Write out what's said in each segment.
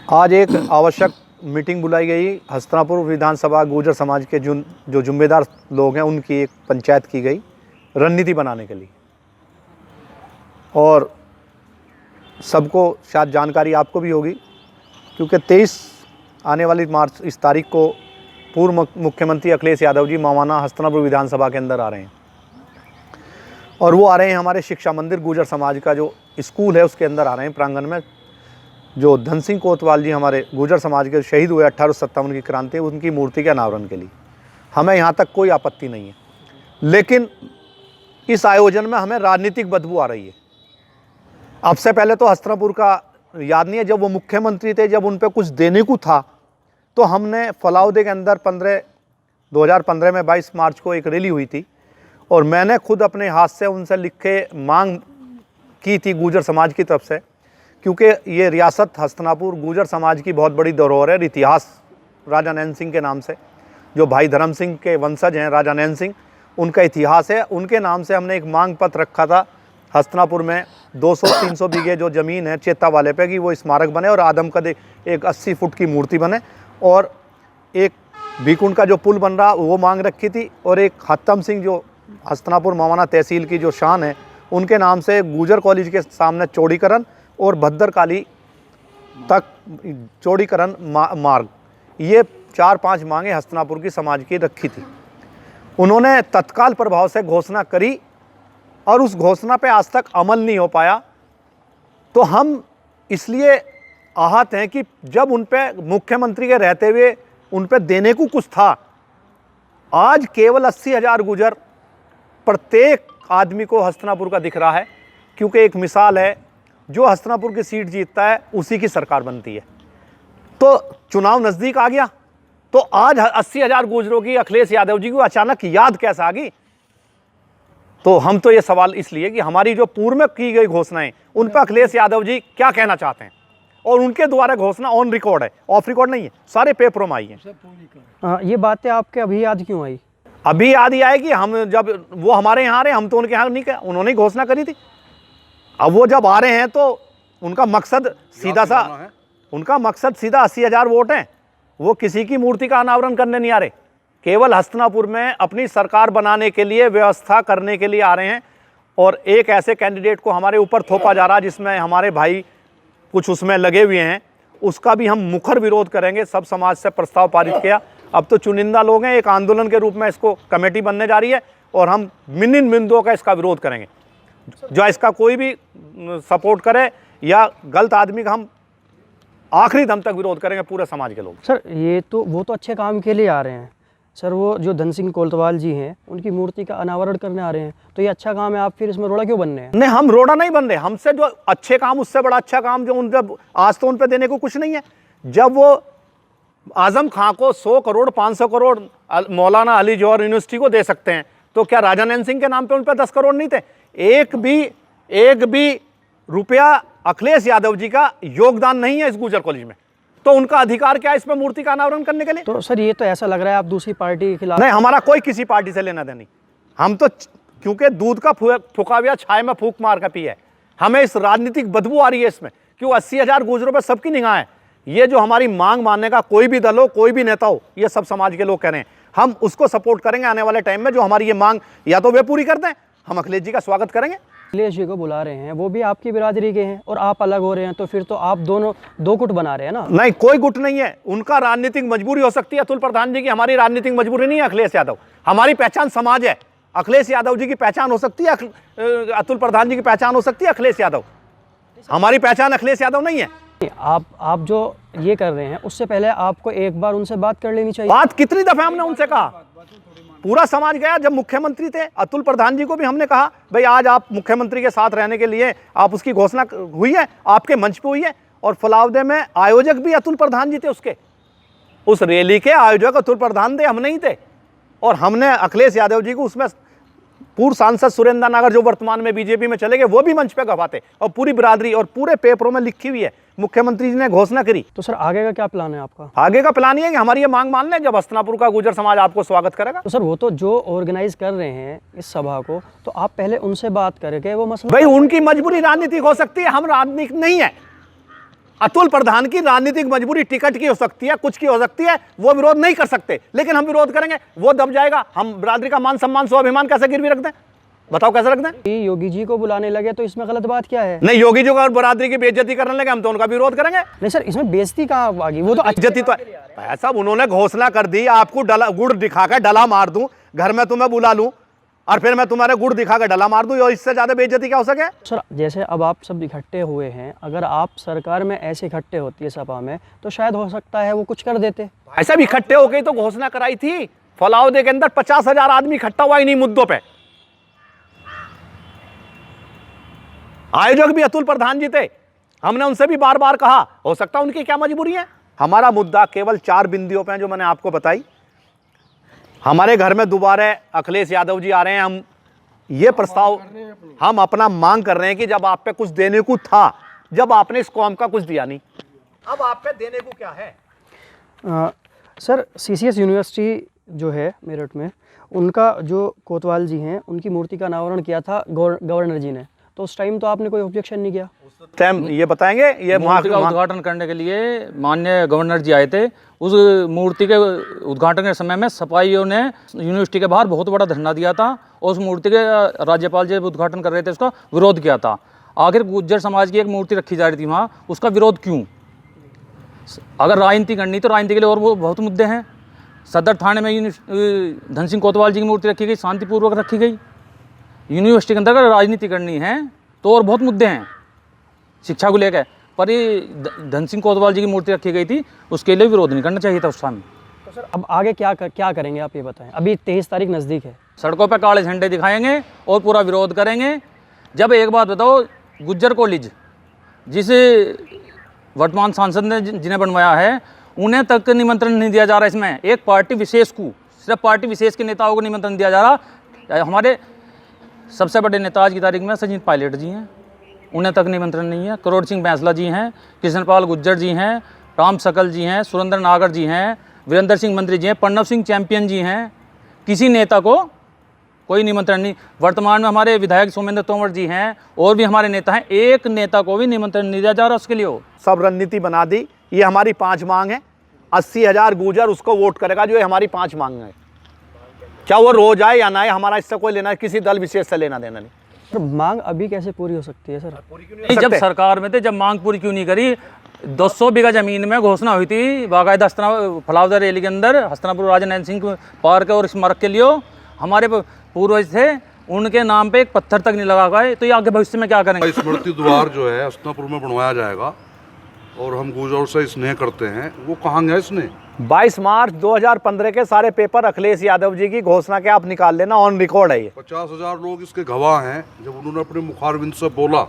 आज एक आवश्यक मीटिंग बुलाई गई हस्तिनापुर विधानसभा गुर्जर समाज के जो जिम्मेदार लोग हैं उनकी एक पंचायत की गई रणनीति बनाने के लिए। और सबको शायद जानकारी आपको भी होगी क्योंकि 23 आने वाली मार्च इस तारीख को पूर्व मुख्यमंत्री अखिलेश यादव जी मावाना हस्तिनापुर विधानसभा के अंदर आ रहे हैं। और वो आ रहे हैं हमारे शिक्षा मंदिर गुर्जर समाज का जो स्कूल है उसके अंदर आ रहे हैं प्रांगण में। जो धन सिंह कोतवाल जी हमारे गुर्जर समाज के शहीद हुए 1857 की क्रांति, उनकी मूर्ति के अनावरण के लिए हमें यहाँ तक कोई आपत्ति नहीं है। लेकिन इस आयोजन में हमें राजनीतिक बदबू आ रही है। अब से पहले तो हस्तिनापुर का याद नहीं है, जब वो मुख्यमंत्री थे, जब उन पर कुछ देने को था तो हमने फलाउदे के अंदर 2015 में 22 मार्च को एक रैली हुई थी और मैंने खुद अपने हाथ से उनसे लिखे मांग की थी गुर्जर समाज की तरफ से, क्योंकि ये रियासत हस्तिनापुर गुर्जर समाज की बहुत बड़ी धरोहर है। इतिहास राजा नैन सिंह के नाम से, जो भाई धर्म सिंह के वंशज हैं राजा नैन सिंह, उनका इतिहास है। उनके नाम से हमने एक मांग पत्र रखा था हस्तिनापुर में 200-300 बीघे जो ज़मीन है चेता वाले पे कि वो स्मारक बने और आदमकद एक 80 फुट की मूर्ति बने और एक भीकुंड का जो पुल बन रहा वो मांग रखी थी। और एक हत्तम सिंह जो हस्तिनापुर मावाना तहसील की जो शान है उनके नाम से गुर्जर कॉलेज के सामने चौड़ीकरण और भद्रकाली तक चौड़ीकरण मार्ग, ये 4-5 मांगे हस्तिनापुर की समाज की रखी थी। उन्होंने तत्काल प्रभाव से घोषणा करी और उस घोषणा पे आज तक अमल नहीं हो पाया। तो हम इसलिए आहत हैं कि जब उन पे मुख्यमंत्री के रहते हुए उन पे देने को कुछ था, आज केवल 80,000 गुर्जर प्रत्येक आदमी को हस्तिनापुर का दिख रहा है। क्योंकि एक मिसाल है, जो हस्तिनापुर की सीट जीतता है उसी की सरकार बनती है। तो चुनाव नज़दीक आ गया तो आज 80,000 गुर्जरों की अखिलेश यादव जी को अचानक याद कैसे आ गई? तो हम तो ये सवाल इसलिए कि हमारी जो पूर्व में की गई घोषणाएं उन पर अखिलेश यादव जी क्या कहना चाहते हैं, और उनके द्वारा घोषणा ऑन रिकॉर्ड है, ऑफ रिकॉर्ड नहीं है, सारे पेपरों में आई है। ये बातें आपके अभी याद क्यों आई? अभी याद ही आए कि हम जब वो हमारे यहाँ आ रहे हैं, हम तो उनके यहाँ नहीं कहे, उन्होंने घोषणा करी थी। अब वो जब आ रहे हैं तो उनका मकसद सीधा 80,000 वोट हैं। वो किसी की मूर्ति का अनावरण करने नहीं आ रहे, केवल हस्तिनापुर में अपनी सरकार बनाने के लिए व्यवस्था करने के लिए आ रहे हैं। और एक ऐसे कैंडिडेट को हमारे ऊपर थोपा जा रहा है जिसमें हमारे भाई कुछ उसमें लगे हुए हैं, उसका भी हम मुखर विरोध करेंगे। सब समाज से प्रस्ताव पारित किया, अब तो चुनिंदा लोग हैं, एक आंदोलन के रूप में इसको कमेटी बनने जा रही है और हम मिन बिंदुओं का इसका विरोध करेंगे। जो इसका कोई भी सपोर्ट करे या गलत आदमी का हम आखिरी दम तक विरोध करेंगे, पूरे समाज के लोग। सर ये तो वो तो अच्छे काम के लिए आ रहे हैं सर, वो जो धन सिंह कोतवाल जी हैं उनकी मूर्ति का अनावरण करने आ रहे हैं, तो ये अच्छा काम है, आप फिर इसमें रोड़ा क्यों बन रहे हैं? नहीं, हम रोड़ा नहीं बन रहे, हमसे जो अच्छे काम, उससे बड़ा अच्छा काम जो उन जब आज तो उन पे देने को कुछ नहीं है। जब वो आजम खां को 100 करोड़ 500 करोड़ मौलाना अली जौहर यूनिवर्सिटी को दे सकते हैं, तो क्या राजा नैन सिंह के नाम पे उन पे 10 करोड़ नहीं थे? एक भी रुपया अखिलेश यादव जी का योगदान नहीं है इस गुर्जर कॉलेज में, तो उनका अधिकार क्या है इसमें मूर्ति का अनावरण करने के लिए? तो सर ये तो ऐसा लग रहा है आप दूसरी पार्टी के खिलाफ। नहीं, हमारा कोई किसी पार्टी से लेना देना नहीं। हम तो क्योंकि दूध का फूका हुआ छाए में फूक मार का पिया है, हमें इस राजनीतिक बदबू आ रही है इसमें। क्यों 80,000 गुर्जरों पर सबकी निगाह है। ये जो हमारी मांग मानने का कोई भी दल हो, कोई भी नेता हो, ये सब समाज के लोग कह रहे हैं, हम उसको सपोर्ट करेंगे। आने वाले टाइम में जो हमारी ये मांग या तो वे पूरी कर दें, हम अखिलेश जी का स्वागत करेंगे। अखिलेश जी को बुला रहे हैं, वो भी आपकी बिरादरी के हैं और आप अलग हो रहे हैं, तो फिर तो आप दोनों दो गुट बना रहे हैं ना? नहीं, कोई गुट नहीं है। उनका राजनीतिक मजबूरी हो सकती है अतुल प्रधान जी की, हमारी राजनीतिक मजबूरी नहीं है। अखिलेश यादव, हमारी पहचान समाज है। अखिलेश यादव जी की पहचान हो सकती है, अतुल प्रधान जी की पहचान हो सकती है अखिलेश यादव, हमारी पहचान अखिलेश यादव नहीं है। आप जो ये कर रहे हैं उससे पहले आपको एक बार उनसे बात कर लेनी चाहिए। बात कितनी दफे हमने उनसे कहा, पूरा समाज गया। जब मुख्यमंत्री थे अतुल प्रधान जी को भी हमने कहा, भाई आज आप मुख्यमंत्री के साथ रहने के लिए आप उसकी घोषणा हुई है, आपके मंच पे हुई है। और फलाउदे में आयोजक भी अतुल प्रधान जी थे, उसके उस रैली के आयोजक अतुल प्रधान थे, हम नहीं थे। और हमने अखिलेश यादव जी को उसमें पूर्व सांसद सुरेंद्र नागर जो वर्तमान में बीजेपी में चले गए, वो भी मंच पे गवाते, और पूरी बिरादरी और पूरे पेपरों में लिखी हुई है, मुख्यमंत्री जी ने घोषणा करी। तो सर आगे का क्या प्लान है आपका? आगे का प्लान ये है कि हमारी ये मांग मान लें, जब हस्तिनापुर का गुर्जर समाज आपको स्वागत करेगा। तो सर वो तो जो ऑर्गेनाइज कर रहे हैं इस सभा को, तो आप पहले उनसे बात करके वो मसला। भाई उनकी मजबूरी राजनीतिक हो सकती है, हम राजनीतिक नहीं है। अतुल प्रधान की राजनीतिक मजबूरी टिकट की हो सकती है, कुछ की हो सकती है, वो विरोध नहीं कर सकते, लेकिन हम विरोध करेंगे, वो दब जाएगा। हम बिरादरी का मान सम्मान स्वाभिमान कैसे गिरवी रख दें? बताओ कैसे रख दें? योगी जी को बुलाने लगे तो इसमें गलत बात क्या है? नहीं, योगी जी को बिरादरी की बेइज्जती करने लगे हम तो उनका विरोध करेंगे। नहीं सर, इसमें बेइज्जती कहाँ आ गई? वो तो इज्जती तो ऐसा उन्होंने घोषणा कर दी, आपको डला गुड़ दिखाकर डला मार दूं, घर में तुम्हें बुला लूं और फिर मैं तुम्हारे गुड़ दिखाकर डला मार दूं, और इससे ज्यादा बेइज्जती क्या हो सके? सर जैसे अब आप सब इकट्ठे हुए हैं, अगर आप सरकार में ऐसे इकट्ठे होती है सभा में, तो शायद हो सकता है वो कुछ कर देते। ऐसा भी इकट्ठे हो गई तो घोषणा कराई थी, फलाउदे के अंदर 50,000 आदमी इकट्ठा हुआ इन्हीं मुद्दों पे। आयोजक भी अतुल प्रधान जी थे, हमने उनसे भी बार बार कहा, हो सकता है उनकी क्या मजबूरी है। हमारा मुद्दा केवल 4 बिंदुओं पे है जो मैंने आपको बताई। हमारे घर में दोबारा अखिलेश यादव जी आ रहे हैं, हम ये प्रस्ताव हम अपना मांग कर रहे हैं कि जब आप पे कुछ देने को था, जब आपने इस कौम का कुछ दिया नहीं, अब आप पे देने को क्या है? सर CCS यूनिवर्सिटी जो है मेरठ में, उनका जो कोतवाल जी हैं, उनकी मूर्ति का अनावरण किया था गवर्नर जी ने, तो उस टाइम तो आपने कोई ऑब्जेक्शन नहीं किया? टाइम ये बताएंगे, ये मूर्ति का उद्घाटन करने के लिए माननीय गवर्नर जी आए थे। उस मूर्ति के उद्घाटन के समय में सपाइयों ने यूनिवर्सिटी के बाहर बहुत बड़ा धरना दिया था और उस मूर्ति के राज्यपाल जी उद्घाटन कर रहे थे, उसका विरोध किया था। आखिर गुज्जर समाज की एक मूर्ति रखी जा रही थी वहाँ, उसका विरोध क्यों? अगर राजनीति करनी तो राजनीति के लिए और वो बहुत मुद्दे हैं। सदर थाने में धन सिंह कोतवाल जी की मूर्ति रखी गई, शांतिपूर्वक रखी गई। यूनिवर्सिटी के अंदर अगर राजनीति करनी है तो और बहुत मुद्दे हैं शिक्षा को लेकर, पर ये धन सिंह कोतवाल जी की मूर्ति रखी गई थी, उसके लिए विरोध नहीं करना चाहिए था उस समय। तो सर अब आगे क्या करेंगे आप ये बताएं? अभी 23 तारीख नज़दीक है, सड़कों पर काले झंडे दिखाएंगे और पूरा विरोध करेंगे। जब एक बात बताओ, गुज्जर कॉलेज जिस वर्तमान सांसद ने जिन्हें बनवाया है, उन्हें तक निमंत्रण नहीं दिया जा रहा। इसमें एक पार्टी विशेष को, सिर्फ पार्टी विशेष के नेताओं को निमंत्रण दिया जा रहा। हमारे सबसे बड़े नेता आज की तारीख में सचिन पायलट जी हैं, उन्हें तक निमंत्रण नहीं है। करोड़ सिंह बैंसला जी हैं, कृष्णपाल गुज्जर जी हैं, राम सकल जी हैं, सुरेंद्र नागर जी हैं, वीरेंद्र सिंह मंत्री जी हैं, प्रणव सिंह चैंपियन जी हैं। किसी नेता को कोई निमंत्रण नहीं। वर्तमान में हमारे विधायक सोमेंद्र तोमर जी हैं और भी हमारे नेता हैं, एक नेता को भी निमंत्रण नहीं दिया जा रहा उसके लिए। सब रणनीति बना दी। ये हमारी 5 मांग है। 80,000 गुजर उसको वोट करेगा जो ये हमारी 5 मांग है। क्या वो रोज आए या ना आए, हमारा इससे कोई लेना, किसी दल विशेष से लेना देना नहीं। तो मांग अभी कैसे पूरी हो सकती है सर? नहीं, जब सरकार में थे, जब मांग पूरी क्यों नहीं करी? 200 बीघा जमीन में घोषणा हुई थी बाकायदा फलावदा रैली के अंदर, हस्तनापुर राजा नैन सिंह पार्क और स्मारक के लिए। हमारे पूर्वज थे, उनके नाम पे एक पत्थर तक नहीं लगा गए, तो ये आगे भविष्य में क्या करेंगे? स्मृति द्वार जो है हस्तनापुर में बनवाया जाएगा और हम गुजर से स्नेह करते हैं, वो कहाँ गया स्नेह? 22 मार्च 2015 के सारे पेपर अखिलेश यादव जी की घोषणा के आप निकाल लेना, ऑन रिकॉर्ड है ये। 50,000 लोग इसके गवाह हैं, जब उन्होंने अपने मुखारबिंद से बोला।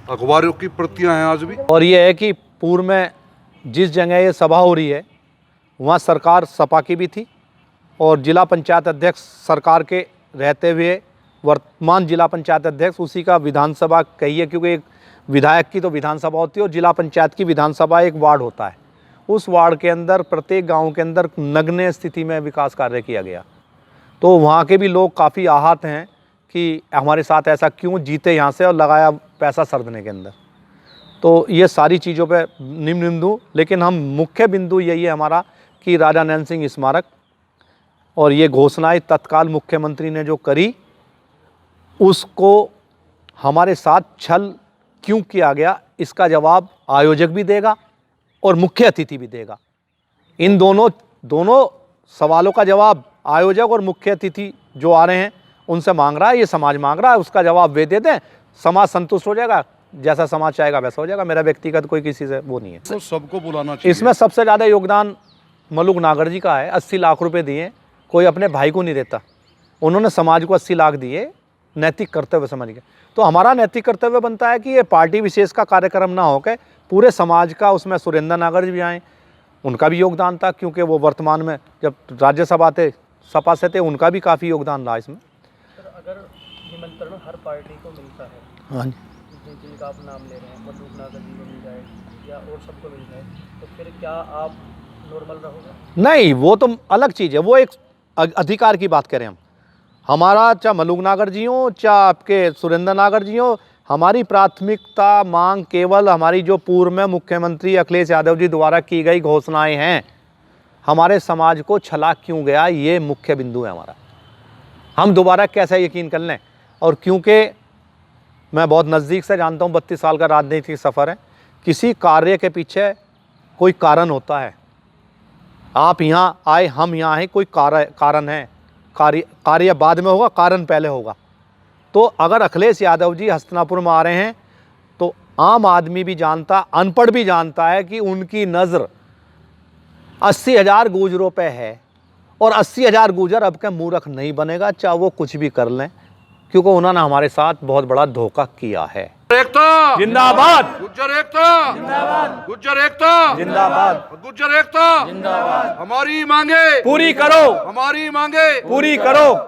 अखबारों की प्रतियां हैं आज भी। और ये है कि पूर्व में जिस जगह ये सभा हो रही है वहाँ सरकार सपा की भी थी और जिला पंचायत अध्यक्ष सरकार के रहते हुए वर्तमान जिला पंचायत अध्यक्ष उसी का विधानसभा कहिए, क्योंकि एक विधायक की तो विधानसभा होती है और जिला पंचायत की विधानसभा एक वार्ड होता है। उस वार्ड के अंदर प्रत्येक गांव के अंदर नग्न स्थिति में विकास कार्य किया गया। तो वहाँ के भी लोग काफ़ी आहत हैं कि हमारे साथ ऐसा क्यों, जीते यहाँ से और लगाया पैसा सर्दने के अंदर। तो ये सारी चीज़ों पे निम्न बिंदु, लेकिन हम मुख्य बिंदु यही है हमारा कि राजा नैन सिंह स्मारक और ये घोषणाएं तत्काल मुख्यमंत्री ने जो करी, उसको हमारे साथ छल क्यों किया गया, इसका जवाब आयोजक भी देगा और मुख्य अतिथि भी देगा। इन दोनों सवालों का जवाब आयोजक और मुख्य अतिथि जो आ रहे हैं उनसे मांग रहा है, ये समाज मांग रहा है, उसका जवाब वे दे दें, समाज संतुष्ट हो जाएगा। जैसा समाज चाहेगा वैसा हो जाएगा। मेरा व्यक्तिगत कोई किसी से वो नहीं है। तो सबको बुलाना चाहिए। इसमें सबसे ज़्यादा योगदान मलुक नागर जी का है। 80 लाख रुपए दिए, कोई अपने भाई को नहीं देता, उन्होंने समाज को 80 लाख दिए नैतिक कर्तव्य समझ के। तो हमारा नैतिक कर्तव्य बनता है कि ये पार्टी विशेष का कार्यक्रम ना होकर पूरे समाज का, उसमें सुरेंद्र नागर जी भी आए, उनका भी योगदान था, क्योंकि वो वर्तमान में जब राज्यसभा थे सपा से थे, उनका भी काफ़ी योगदान रहा इसमें। अगर निमंत्रण हर पार्टी को मिलता है, हाँ जी, जिनका आप नाम ले रहे हैं, मलूक नागर जी को मिल जाए या और सबको मिल जाए, तो फिर क्या आप नॉर्मल रहोगे? नहीं, वो तो अलग चीज़ है, वो एक अधिकार की बात करें हम। हमारा चाहे मलूक नागर जी हो, चाहे आपके सुरेंद्र नागर जी हो, हमारी प्राथमिकता मांग केवल हमारी जो पूर्व में मुख्यमंत्री अखिलेश यादव जी द्वारा की गई घोषणाएं हैं, हमारे समाज को छला क्यों गया, ये मुख्य बिंदु है हमारा। हम दोबारा कैसे यकीन कर लें। और क्योंकि मैं बहुत नज़दीक से जानता हूँ, 32 साल का राजनीतिक सफ़र है, किसी कार्य के पीछे कोई कारण होता है। आप यहाँ आए, हम यहाँ आए, कोई कारण है। कार्य बाद में होगा, कारण पहले होगा। तो अगर अखिलेश यादव जी हस्तिनापुर में आ रहे हैं तो आम आदमी भी जानता, अनपढ़ भी जानता है कि उनकी नज़र 80,000 गुजरों पे है, और 80,000 गुजर अब के मूर्ख नहीं बनेगा, चाहे वो कुछ भी कर लें, क्योंकि उन्होंने हमारे साथ बहुत बड़ा धोखा किया है। एकता जिंदाबाद, गुज्जर एकता जिंदाबाद, गुज्जर एकता जिंदाबाद, गुज्जर एकता जिंदाबाद। हमारी मांगे पूरी करो, हमारी मांगे पूरी करो।